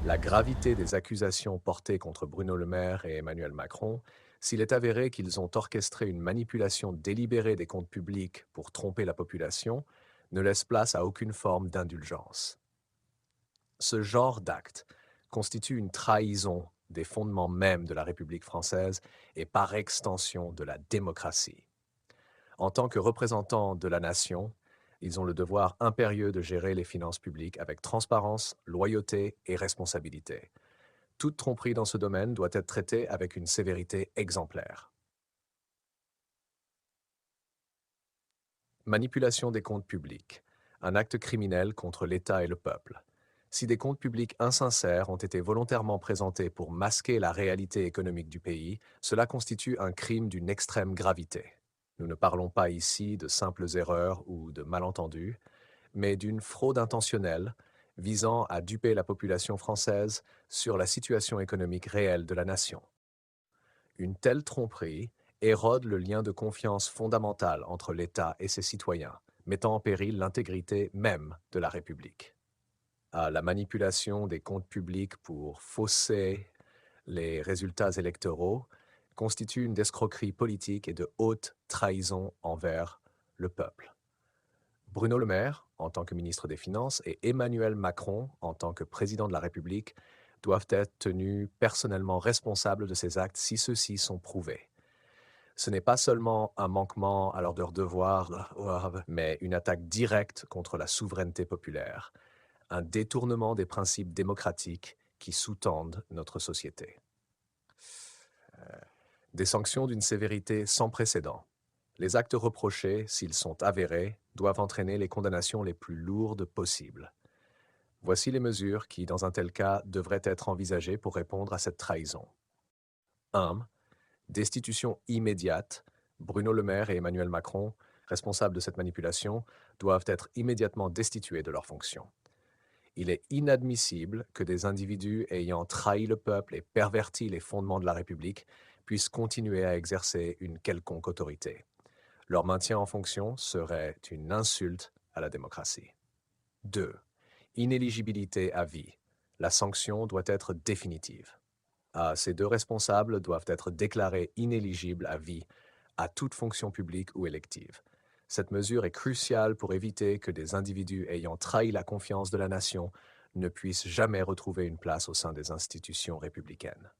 La gravité des accusations portées contre Bruno Le Maire et Emmanuel Macron, s'il est avéré qu'ils ont orchestré une manipulation délibérée des comptes publics pour tromper la population, ne laisse place à aucune forme d'indulgence. Ce genre d'acte constitue une trahison des fondements mêmes de la République française et par extension de la démocratie. En tant que représentants de la nation, ils ont le devoir impérieux de gérer les finances publiques avec transparence, loyauté et responsabilité. Toute tromperie dans ce domaine doit être traitée avec une sévérité exemplaire. Manipulation des comptes publics. Un acte criminel contre l'État et le peuple. Si des comptes publics insincères ont été volontairement présentés pour masquer la réalité économique du pays, cela constitue un crime d'une extrême gravité. Nous ne parlons pas ici de simples erreurs ou de malentendus, mais d'une fraude intentionnelle visant à duper la population française sur la situation économique réelle de la nation. Une telle tromperie érode le lien de confiance fondamental entre l'État et ses citoyens, mettant en péril l'intégrité même de la République. À la manipulation des comptes publics pour fausser les résultats électoraux constitue une escroquerie politique et de haute trahison envers le peuple. Bruno Le Maire, en tant que ministre des Finances, et Emmanuel Macron, en tant que président de la République, doivent être tenus personnellement responsables de ces actes si ceux-ci sont prouvés. Ce n'est pas seulement un manquement à leur devoir, mais une attaque directe contre la souveraineté populaire, un détournement des principes démocratiques qui sous-tendent notre société. Des sanctions d'une sévérité sans précédent. Les actes reprochés, s'ils sont avérés, doivent entraîner les condamnations les plus lourdes possibles. Voici les mesures qui, dans un tel cas, devraient être envisagées pour répondre à cette trahison. 1. Destitution immédiate. Bruno Le Maire et Emmanuel Macron, responsables de cette manipulation, doivent être immédiatement destitués de leurs fonctions. Il est inadmissible que des individus ayant trahi le peuple et perverti les fondements de la République puissent continuer à exercer une quelconque autorité. Leur maintien en fonction serait une insulte à la démocratie. 2. Inéligibilité à vie. La sanction doit être définitive. Ces deux responsables doivent être déclarés inéligibles à vie à toute fonction publique ou élective. Cette mesure est cruciale pour éviter que des individus ayant trahi la confiance de la nation ne puissent jamais retrouver une place au sein des institutions républicaines.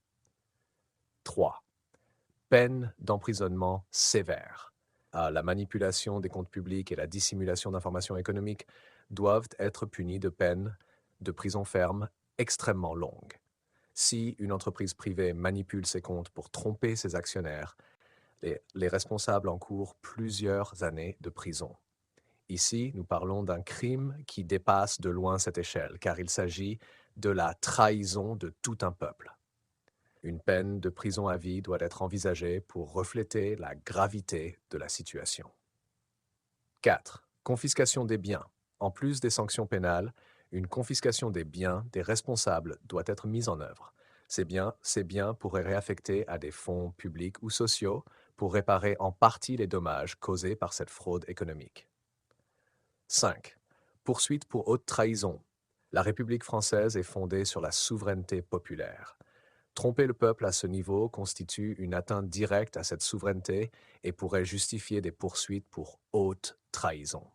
3. Peine d'emprisonnement sévère. La manipulation des comptes publics et la dissimulation d'informations économiques doivent être punies de peines de prison ferme extrêmement longues. Si une entreprise privée manipule ses comptes pour tromper ses actionnaires, les responsables encourent plusieurs années de prison. Ici, nous parlons d'un crime qui dépasse de loin cette échelle, car il s'agit de la trahison de tout un peuple. Une peine de prison à vie doit être envisagée pour refléter la gravité de la situation. 4. Confiscation des biens. En plus des sanctions pénales, une confiscation des biens des responsables doit être mise en œuvre. Ces biens pourraient réaffecter à des fonds publics ou sociaux pour réparer en partie les dommages causés par cette fraude économique. 5. Poursuite pour haute trahison. La République française est fondée sur la souveraineté populaire. Tromper le peuple à ce niveau constitue une atteinte directe à cette souveraineté et pourrait justifier des poursuites pour haute trahison.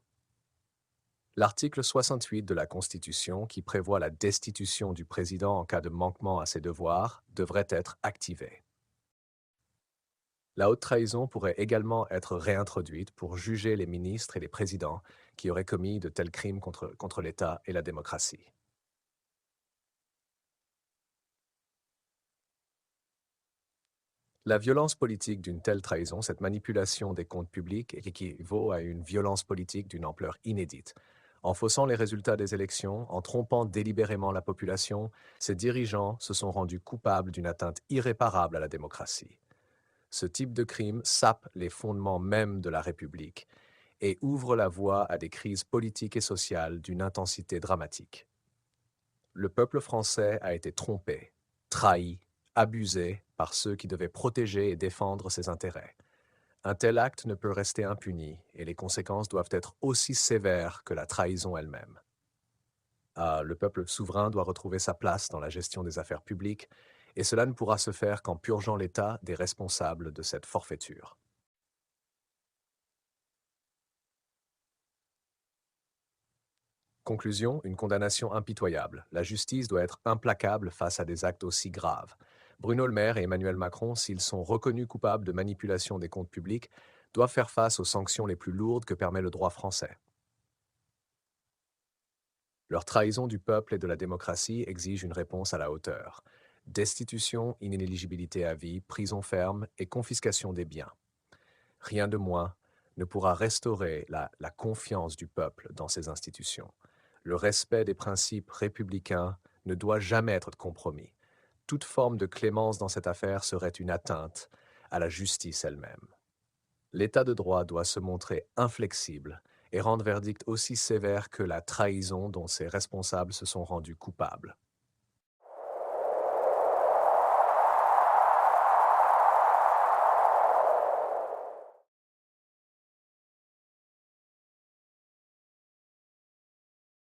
L'article 68 de la Constitution, qui prévoit la destitution du président en cas de manquement à ses devoirs, devrait être activé. La haute trahison pourrait également être réintroduite pour juger les ministres et les présidents qui auraient commis de tels crimes contre l'État et la démocratie. La violence politique d'une telle trahison, cette manipulation des comptes publics, équivaut à une violence politique d'une ampleur inédite. En faussant les résultats des élections, en trompant délibérément la population, ces dirigeants se sont rendus coupables d'une atteinte irréparable à la démocratie. Ce type de crime sape les fondements mêmes de la République et ouvre la voie à des crises politiques et sociales d'une intensité dramatique. Le peuple français a été trompé, trahi, abusé par ceux qui devaient protéger et défendre ses intérêts. Un tel acte ne peut rester impuni et les conséquences doivent être aussi sévères que la trahison elle-même. Le peuple souverain doit retrouver sa place dans la gestion des affaires publiques, et cela ne pourra se faire qu'en purgeant l'État des responsables de cette forfaiture. Conclusion, une condamnation impitoyable. La justice doit être implacable face à des actes aussi graves. Bruno Le Maire et Emmanuel Macron, s'ils sont reconnus coupables de manipulation des comptes publics, doivent faire face aux sanctions les plus lourdes que permet le droit français. Leur trahison du peuple et de la démocratie exige une réponse à la hauteur. Destitution, inéligibilité à vie, prison ferme et confiscation des biens. Rien de moins ne pourra restaurer la confiance du peuple dans ces institutions. Le respect des principes républicains ne doit jamais être compromis. Toute forme de clémence dans cette affaire serait une atteinte à la justice elle-même. L'État de droit doit se montrer inflexible et rendre verdict aussi sévère que la trahison dont ses responsables se sont rendus coupables.